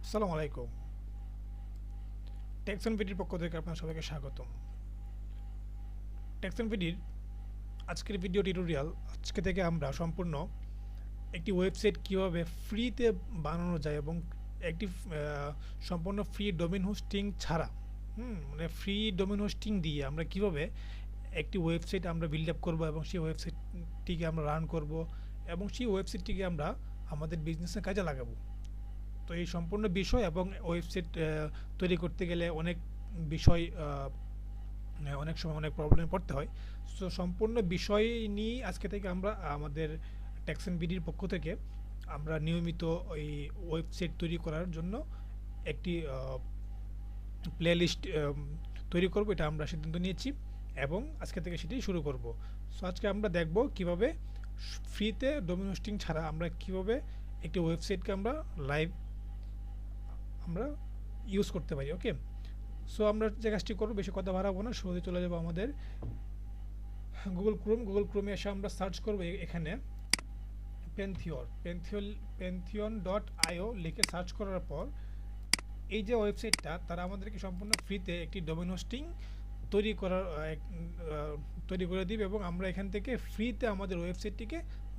আসসালামু আলাইকুম। টেক্সন ভিডির পক্ষ থেকে আপনার সবাইকে স্বাগতম। টেক্সন ভিডির আজকের ভিডিও টিউটোরিয়াল আজকে থেকে আমরা সম্পূর্ণ একটি ওয়েবসাইট কিভাবে ফ্রিতে বানানো যায় এবং একটি সম্পূর্ণ ফ্রি ডোমেইন হোস্টিং ছাড়া মানে ফ্রি ডোমেইন হোস্টিং দিয়ে আমরা কিভাবে একটি ওয়েবসাইট আমরা বিল্ড আপ করবো এবং সেই ওয়েবসাইটটিকে আমরা রান করব এবং সেই ওয়েবসাইটটিকে আমরা আমাদের বিজনেসে কাজে লাগাবো। তো এই সম্পূর্ণ বিষয় এবং ওয়েবসাইট তৈরি করতে গেলে অনেক বিষয় অনেক সময় অনেক প্রবলেমে পড়তে হয়। সো সম্পূর্ণ বিষয় নিয়ে আজকে থেকে আমরা আমাদের টেক্সন বিডির পক্ষ থেকে আমরা নিয়মিত ওই ওয়েবসাইট তৈরি করার জন্য একটি প্লে লিস্ট তৈরি করব, এটা আমরা সিদ্ধান্ত নিয়েছি এবং আজকে থেকে সেটি শুরু করব। সো আজকে আমরা দেখব কিভাবে ফ্রিতে ডোমেইন হোস্টিং ছাড়া আমরা কিভাবে একটি ওয়েবসাইটকে আমরা লাইভ আমরা ইউজ করতে পারি। ওকে, সো আমরা যে কাজটি করবো, বেশি কথা বাড়াবো না, শুরুতে চলে যাবো আমাদের গুগল ক্রোমে এসে আমরা সার্চ করবো এখানে pantheon.io লিখে সার্চ করার পর এই যে ওয়েবসাইটটা তারা আমাদেরকে সম্পূর্ণ ফ্রিতে একটি ডোমেইন হোস্টিং তৈরি করে দিবে এবং আমরা এখান থেকে ফ্রিতে আমাদের ওয়েবসাইটটিকে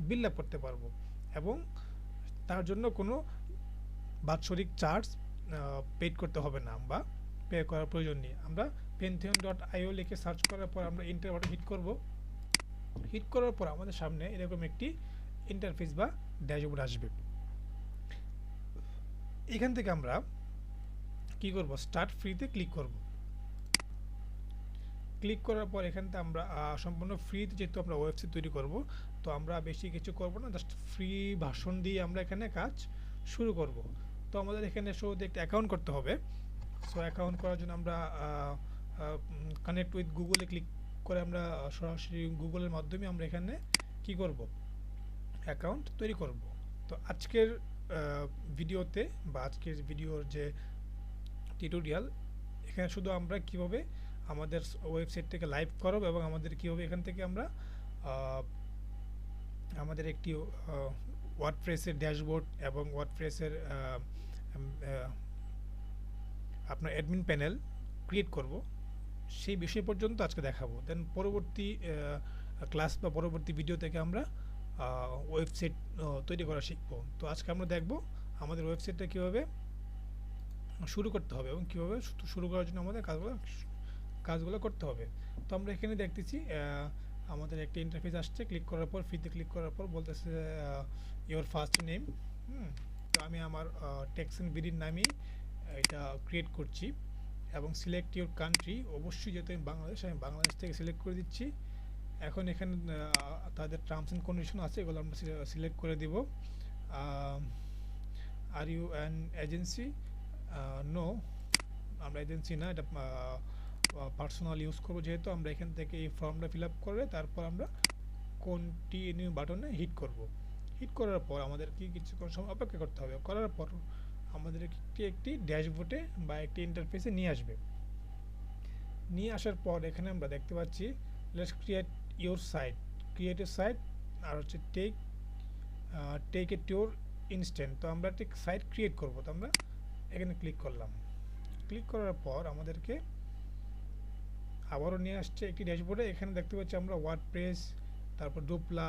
বিল্ড আপ করতে পারবো এবং তার জন্য কোনো বাৎসরিক চার্জ পেড করতে হবে না বা পে করার প্রয়োজন নেই। আমরা pantheon.io লিখে সার্চ করার পর আমরা এন্টার বাটন হিট করব। হিট করার পর আমাদের সামনে এরকম একটি ইন্টারফেস বা ড্যাশবোর্ড আসবে। এখান থেকে আমরা কি করব, স্টার্ট ফ্রিতে ক্লিক করব। ক্লিক করার পর এখান থেকে আমরা সম্পূর্ণ ফ্রিতে যেহেতু আমরা ওয়েবসাইট তৈরি করব, তো আমরা বেশি কিছু করব না, জাস্ট ফ্রি ভার্সন দিয়ে আমরা এখানে কাজ শুরু করব। তো আমাদের এখানে শুরুতে একটা অ্যাকাউন্ট করতে হবে। সো অ্যাকাউন্ট করার জন্য আমরা কানেক্ট উইথ গুগলে ক্লিক করে আমরা সরাসরি গুগলের মাধ্যমে আমরা এখানে কি করব, অ্যাকাউন্ট তৈরি করব। তো আজকের ভিডিওতে বা আজকের ভিডিওর যে টিউটোরিয়াল, এখানে শুধু আমরা কিভাবে আমাদের ওয়েবসাইটটাকে লাইভ করব এবং আমাদের কীভাবে এখান থেকে আমরা আমাদের একটি ওয়ার্ডপ্রেসের ড্যাশবোর্ড এবং ওয়ার্ডপ্রেসের আপনার অ্যাডমিন প্যানেল ক্রিয়েট করব, সেই বিষয় পর্যন্ত আজকে দেখাবো। দেন পরবর্তী ক্লাস বা পরবর্তী ভিডিও থেকে আমরা ওয়েবসাইট তৈরি করা শিখব। তো আজকে আমরা দেখব আমাদের ওয়েবসাইটটা কীভাবে শুরু করতে হবে এবং কীভাবে শুরু করার জন্য আমাদের কাজগুলো করতে হবে। তো আমরা এখানে দেখতেছি আমাদের একটা ইন্টারফেস আসছে। ক্লিক করার পর ফ্রিতে ক্লিক করার পর বলতেছে ইওর ফার্স্ট নেম। তো আমি আমার টেক্সন বিডির নামেই এটা ক্রিয়েট করছি এবং সিলেক্ট ইউর কান্ট্রি, অবশ্যই যেহেতু আমি বাংলাদেশ থেকে সিলেক্ট করে দিচ্ছি। এখন এখানে তাদের টার্মস অ্যান্ড কন্ডিশন আছে, এগুলো আমরা সিলেক্ট করে দিব। Are you an agency? No, আমরা এজেন্সি না, এটা পার্সোনাল ইউজ করবো। যেহেতু আমরা এখান থেকে এই ফর্মটা ফিল আপ করে তারপর আমরা কন্টিনিউ বাটনে হিট করব। হিট করার পর আমাদের কিছুক্ষণ সময় অপেক্ষা করতে হবে। করার পর আমাদের একটি ড্যাশবোর্ডে বা একটি ইন্টারফেসে নিয়ে আসবে। নিয়ে আসার পর এখানে আমরা দেখতে পাচ্ছি let's create your site, create a site, আর হচ্ছে টেক ইট ইউর ইনস্ট্যান্ট। তো আমরা একটি সাইট ক্রিয়েট করব। তো আমরা এখানে ক্লিক করলাম। ক্লিক করার পর আমাদেরকে আবারও নিয়ে আসছে একটি ড্যাশবোর্ডে। এখানে দেখতে পাচ্ছি আমরা ওয়ার্ডপ্রেস, তারপর ডুপলা,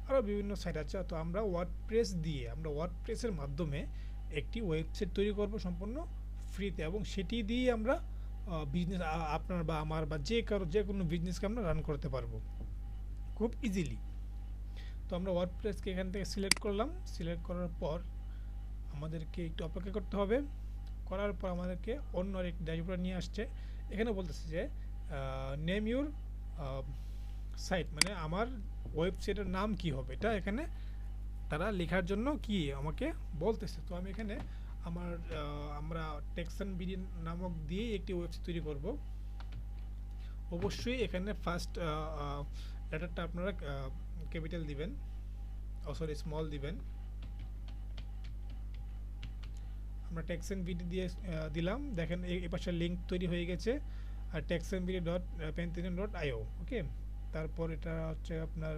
আরও বিভিন্ন সাইট আছে। তো আমরা ওয়ার্ডপ্রেসের মাধ্যমে একটি ওয়েবসাইট তৈরি করব সম্পূর্ণ ফ্রিতে এবং সেটি দিয়ে আমরা বিজনেস, আপনার বা আমার বা যে কোনো বিজনেসকে আমরা রান করতে পারবো খুব ইজিলি। তো আমরা ওয়ার্ডপ্রেসকে এখান থেকে সিলেক্ট করলাম। সিলেক্ট করার পর আমাদেরকে একটু অপেক্ষা করতে হবে। করার পর আমাদেরকে অন্য একটি ড্যাশবোর্ড নিয়ে আসছে। এখানে বলতেছে যে নেম ইউর সাইট, মানে আমার ওয়েবসাইটের নাম কি হবে, এটা এখানে তারা লেখার জন্য কি আমাকে বলতেছে। তো আমি এখানে আমরা টেক্সন বিডি নামক দিয়ে একটি ওয়েবসাইট তৈরি করব। অবশ্যই এখানে ফার্স্ট লেটারটা আপনারা ক্যাপিটাল দিবেন, সরি স্মল দিবেন। আমরা টেক্সন বিডি দিয়ে দিলাম। দেখেন এই পাশে লিঙ্ক তৈরি হয়ে গেছে, আর টেক্সনবিডি.pantheon.io। ওকে, তারপর এটা হচ্ছে আপনার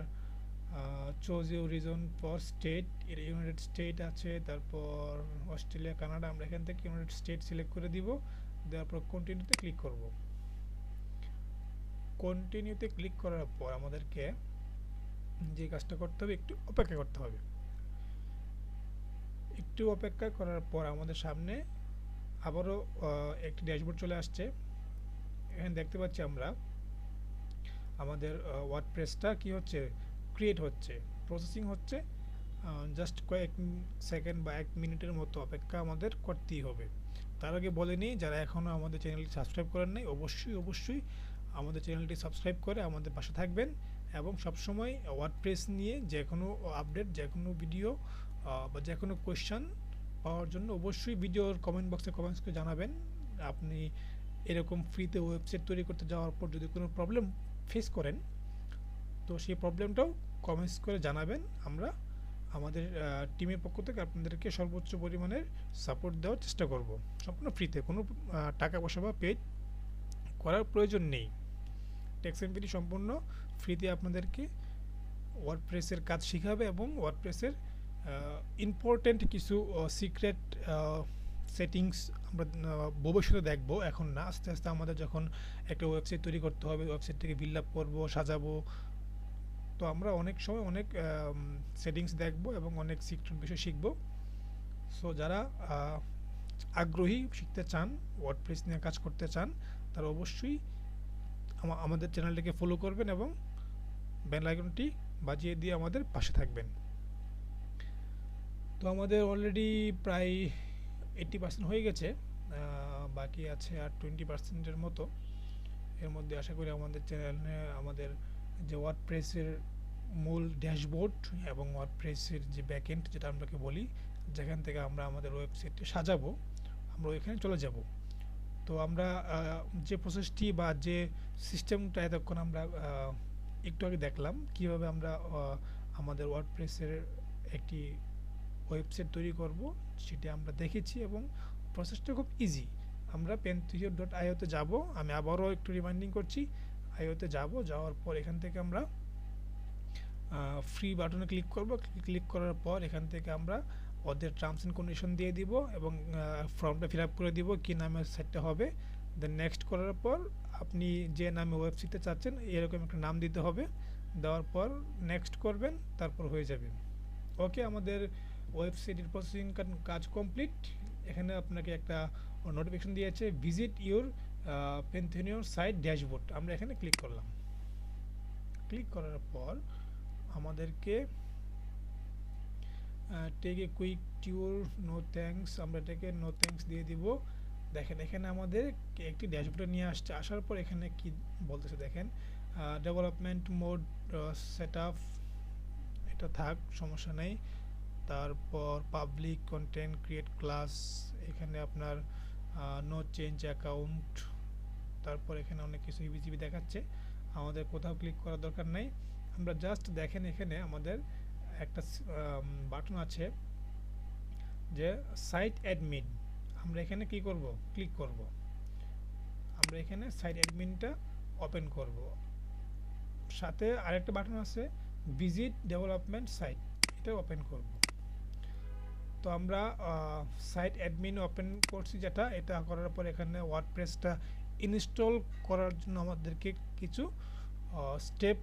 choose your reason for state, এর ইউনাইটেড স্টেট আছে, তারপর অস্ট্রেলিয়া, কানাডা। আমরা এখান থেকে ইউনাইটেড স্টেট সিলেক্ট করে দিব, দেওয়ার পর কন্টিনিউতে ক্লিক করব। কন্টিনিউতে ক্লিক করার পর আমাদেরকে যে কাজটা করতে হবে, একটু অপেক্ষা করতে হবে। একটু অপেক্ষা করার পর আমাদের সামনে আবারও একটি ড্যাশবোর্ড চলে আসছে। এখানে দেখতে পাচ্ছি আমরা আমাদের ওয়ার্ডপ্রেসটা কি হচ্ছে, ক্রিয়েট হচ্ছে, প্রসেসিং হচ্ছে। জাস্ট কয়েক সেকেন্ড বা 1 মিনিটের মতো অপেক্ষা আমাদের করতেই হবে। তার আগে বলে নিই, যারা এখনও আমাদের চ্যানেলটি সাবস্ক্রাইব করেন নাই, অবশ্যই আমাদের চ্যানেলটি সাবস্ক্রাইব করে আমাদের পাশে থাকবেন এবং সবসময় ওয়ার্ডপ্রেস নিয়ে যে কোনো আপডেট, যে কোনো ভিডিও বা যে কোনো কোয়েশ্চান পাওয়ার জন্য অবশ্যই ভিডিওর কমেন্ট বক্সে কমেন্টস করে জানাবেন। আপনি এরকম ফ্রিতে ওয়েবসাইট তৈরি করতে যাওয়ার পর যদি কোনো প্রবলেম ফেস করেন, তো সেই প্রবলেমটাও কমেন্টস করে জানাবেন। আমরা আমাদের টিমের পক্ষ থেকে আপনাদেরকে সর্বোচ্চ পরিমাণের সাপোর্ট দেওয়ার চেষ্টা করব, সম্পূর্ণ ফ্রিতে। কোনো টাকা পয়সা বা পেড করার প্রয়োজন নেই। টেক্স এমপিটি সম্পূর্ণ ফ্রিতে আপনাদেরকে ওয়ার্ডপ্রেসের কাজ শেখাবে এবং ওয়ার্ডপ্রেসের ইম্পর্টেন্ট কিছু সিক্রেট সেটিংস আমরা ভবিষ্যতে দেখব, এখন না। আস্তে আস্তে আমাদের যখন একটা ওয়েবসাইট তৈরি করতে হবে, ওয়েবসাইটটাকে বিল্ড আপ করবো, সাজাবো, তো আমরা অনেক সময় অনেক সেটিংস দেখব এবং অনেক সিক্রেট বিষয় শিখব। সো যারা আগ্রহী, শিখতে চান, ওয়ার্ডপ্রেস নিয়ে কাজ করতে চান, তারা অবশ্যই আমাদের চ্যানেলটিকে ফলো করবেন এবং বেল আইকনটি বাজিয়ে দিয়ে আমাদের পাশে থাকবেন। তো আমাদের অলরেডি প্রায় 80% হয়ে গেছে, বাকি আছে আর 20%-এর মতো। এর মধ্যে আশা করি আমাদের চ্যানেলে আমাদের যে ওয়ার্ডপ্রেসের মূল ড্যাশবোর্ড এবং ওয়ার্ডপ্রেসের যে ব্যাকএন্ড, যেটা আমরাকে বলি, যেখান থেকে আমরা আমাদের ওয়েবসাইটটি সাজাবো, আমরা ওইখানে চলে যাব। তো আমরা যে প্রসেসটি বা যে সিস্টেমটা এতক্ষণ আমরা একটু আগে দেখলাম, কিভাবে আমরা আমাদের ওয়ার্ডপ্রেসের একটি ওয়েবসাইট তৈরি করব, সেটা আমরা দেখেছি এবং প্রসেসটা খুব ইজি। আমরা penthusiast.io তে যাব। আমি আবারও একটু রিমাইন্ডিং করছি, আইওতে যাব, যাওয়ার পর এখান থেকে আমরা ফ্রি বাটনে ক্লিক করব। ক্লিক করার পর এখান থেকে আমরা ওদের টার্মস অ্যান্ড কন্ডিশন দিয়ে দিব এবং ফর্মটা ফিল আপ করে দিব কী নামে সেটটা হবে। দেন নেক্সট করার পর আপনি যে নামে ওয়েবসাইটে চাচ্ছেন এরকম একটা নাম দিতে হবে। দেওয়ার পর নেক্সট করবেন, তারপর হয়ে যাবে। ওকে, আমাদের ওয়েবসাইটের প্রসেসিং কাজ কমপ্লিট। এখানে আপনাকে একটা নোটিফিকেশন দিয়েছে, ভিজিট ইউর পেন্থিনিয়র সাইট ড্যাশবোর্ড। আমরা এখানে ক্লিক করলাম। ক্লিক করার পর আমাদেরকে take a quick tour, no thanks, আমরা এটাকে নো থ্যাঙ্কস দিয়ে দিব। দেখেন এখানে আমাদের একটি ড্যাশবোর্ডে নিয়ে আসছে। আসার পর এখানে কি বলতেছে দেখেন, ডেভেলপমেন্ট মোড সেট আপ, এটা থাক, সমস্যা নেই। তারপর পাবলিক কন্টেন্ট, ক্রিয়েট ক্লাস, এখানে আপনার নো চেঞ্জ অ্যাকাউন্ট। তারপর এখানে অনেক কিছু ইবিজিবি দেখাচ্ছে, আমাদের কোথাও ক্লিক করার দরকার নেই। আমরা জাস্ট দেখেন এখানে আমাদের একটা বাটন আছে যে সাইট অ্যাডমিন, আমরা এখানে কি করব, ক্লিক করব। আমরা এখানে সাইট অ্যাডমিনটা ওপেন করব। সাথে আরেকটা বাটন আছে ভিজিট ডেভেলপমেন্ট সাইট, এটা ওপেন করব। তো আমরা সাইট অ্যাডমিন ওপেন করছি যেটা, এটা করার পর এখানে ওয়ার্ডপ্রেসটা ইনস্টল করার জন্য আমাদেরকে কিছু স্টেপ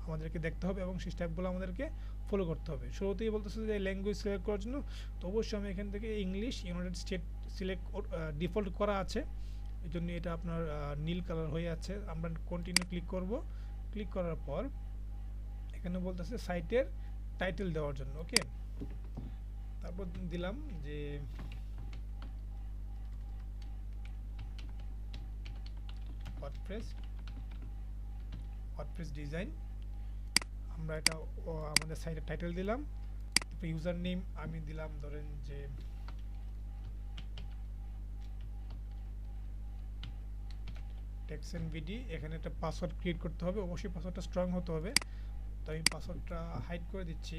আমাদেরকে দেখতে হবে এবং সেই স্টেপগুলো আমাদেরকে ফলো করতে হবে। শুরুতেই বলতেছে যে ল্যাঙ্গুয়েজ সিলেক্ট করার জন্য, তো অবশ্যই আমি এখান থেকে English United state select default করা আছে, এই জন্য এটা আপনার নীল কালার হয়ে আছে। আমরা কন্টিনিউ ক্লিক করব। ক্লিক করার পর এখানে বলতেছে সাইটের টাইটেল দেওয়ার জন্য। ওকে, তারপর দিলাম যে ওয়ার্ডপ্রেস ডিজাইন। আমরা এটা আমাদের সাইটের টাইটেল দিলাম। ইউজার নেম আমি দিলাম ধরেন যে টেক্স এন্ড ভিডি। এখানে একটা পাসওয়ার্ড ক্রিয়েট করতে হবে, অবশ্যই পাসওয়ার্ডটা স্ট্রং হতে হবে। তো আমি পাসওয়ার্ডটা হাইড করে দিচ্ছি।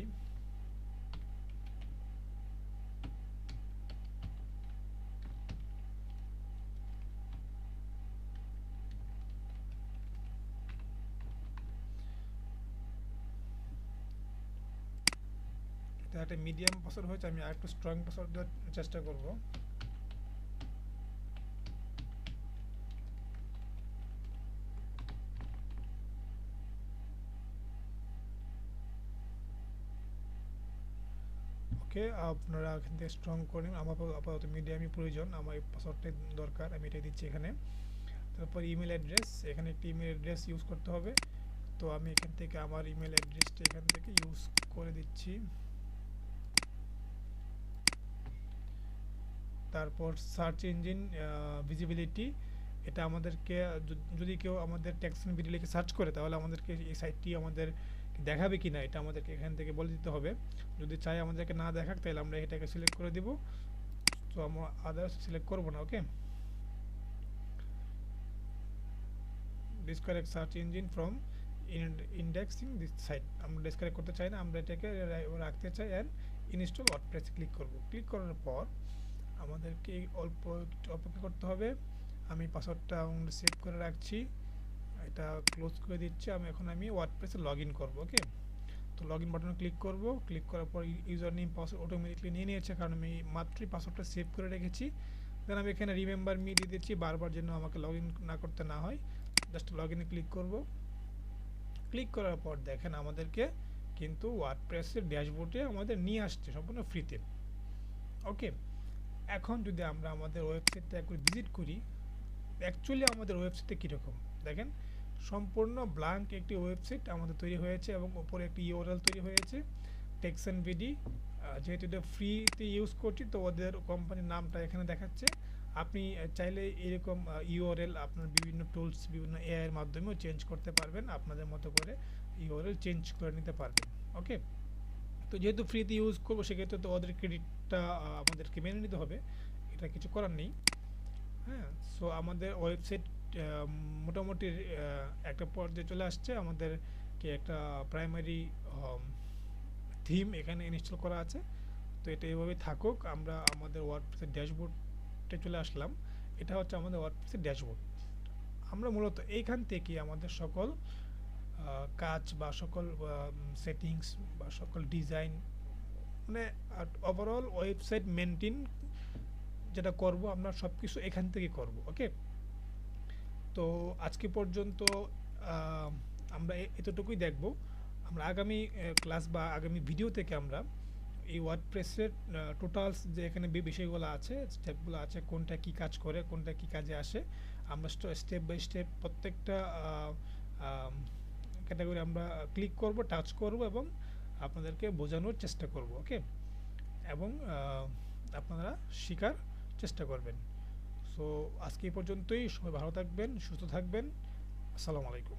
তো একটা মিডিয়াম পাসওয়ার্ড হয়েছে, আমি আরেকটু স্ট্রং পাসওয়ার্ড দেওয়ার চেষ্টা করব। ওকে, আপনারা এখান থেকে স্ট্রং করেন। আমার আপাতত মিডিয়ামই প্রয়োজন, আমার এই পাসওয়ার্ডটাই দরকার, আমি এটাই দিচ্ছি এখানে। তারপর ইমেল অ্যাড্রেস, এখানে একটি ইমেল অ্যাড্রেস ইউজ করতে হবে। তো আমি এখান থেকে আমার ইমেল অ্যাড্রেসটা এখান থেকে ইউজ করে দিচ্ছি। তারপর সার্চ ইঞ্জিন ভিজিবিলিটি, এটা আমাদেরকে যদি কেউ আমাদের টেক্সট ভিডিও লিখে সার্চ করে তাহলে আমাদেরকে এই সাইটটি আমাদের দেখাবে কি না এটা আমাদেরকে এখান থেকে বলে দিতে হবে। যদি চাই আমাদেরকে না দেখাক তাহলে আমরা এটাকে সিলেক্ট করে দিব। তো আমরা আদার্স সিলেক্ট করব না। Okay, discourage search engine from indexing this site, আমরা ডিসকারেক্ট করতে চাই না, আমরা এটাকে রাখতে চাই। অ্যান্ড ইনস্টল ওয়ার্ডপ্রেস ক্লিক করব। ক্লিক করার পর আমাদেরকে অল্প অপেক্ষা করতে হবে। আমি পাসওয়ার্ডটা সেভ করে রাখছি, এটা ক্লোজ করে দিচ্ছি। আমি ওয়ার্ডপ্রেসে লগ ইন করবো। ওকে, তো লগ ইন বাটনে ক্লিক করব। ক্লিক করার পর ইউজার নেম পাসওয়ার্ড অটোমেটিকলি নিয়ে নিয়েছে, কারণ আমি মাত্রই পাসওয়ার্ডটা সেভ করে রেখেছি। দেন আমি এখানে রিমেম্বার মি দিয়ে দিচ্ছি, বারবার যেন আমাকে লগ ইন না করতে না হয়। জাস্ট লগ ইনে ক্লিক করব। ক্লিক করার পর দেখেন আমাদেরকে কিন্তু ওয়ার্ডপ্রেসের ড্যাশবোর্ডে আমাদের নিয়ে আসছে সম্পূর্ণ ফ্রিতে। ওকে, এখন যদি আমরা আমাদের ওয়েবসাইটটা একবার ভিজিট করি, অ্যাকচুয়ালি আমাদের ওয়েবসাইটে কীরকম দেখেন, সম্পূর্ণ ব্ল্যাঙ্ক একটি ওয়েবসাইট আমাদের তৈরি হয়েছে এবং উপরে একটি ইউআরএল তৈরি হয়েছে টেক্সট এন্ড ভিডি। যেহেতু এটা ফ্রিতে ইউজ করছি তো ওদের কোম্পানির নামটা এখানে দেখাচ্ছে। আপনি চাইলে এরকম ইউআরএল আপনার বিভিন্ন টুলস বিভিন্ন এআই এর মাধ্যমেও চেঞ্জ করতে পারবেন, আপনাদের মতো করে ইউআরএল চেঞ্জ করে নিতে পারবেন। ওকে, তো যেহেতু ফ্রিতে ইউজ করবো সেক্ষেত্রে তো ওদের ক্রেডিটটা আমাদেরকে মেনে নিতে হবে, এটা কিছু করার নেই। হ্যাঁ, সো আমাদের ওয়েবসাইট মোটামুটি একটা পর্যায়ে চলে আসছে। আমাদেরকে একটা প্রাইমারি থিম এখানে ইনস্টল করা আছে। তো এটা এভাবে থাকুক। আমরা আমাদের ওয়ার্ডপ্রেসের ড্যাশবোর্ডে চলে আসলাম। এটা হচ্ছে আমাদের ওয়ার্ডপ্রেসের ড্যাশবোর্ড। আমরা মূলত এইখান থেকে আমাদের সকল কাজ বা সকল সেটিংস বা সকল ডিজাইন মানে ওভারঅল ওয়েবসাইট মেনটেন যেটা করব আমরা সব কিছু এখান থেকে করব। ওকে, তো আজকে পর্যন্ত আমরা এতটুকুই দেখব। আমরা আগামী ক্লাস বা আগামী ভিডিও থেকে আমরা এই ওয়ার্ডপ্রেসের টোটালস যে এখানে বিষয়গুলো আছে, স্টেপগুলো আছে, কোনটা কি কাজ করে কোনটা কি কাজে আসে, আমরা স্টেপ বাই স্টেপ প্রত্যেকটা ক্যাটাগরি আমরা ক্লিক করব, টাচ করব এবং আপনাদেরকে বোঝানোর চেষ্টা করব। ওকে, এবং আপনারা শেখার চেষ্টা করবেন। সো আজকে এই পর্যন্তই। সবাই ভালো থাকবেন, সুস্থ থাকবেন। আসসালামু আলাইকুম।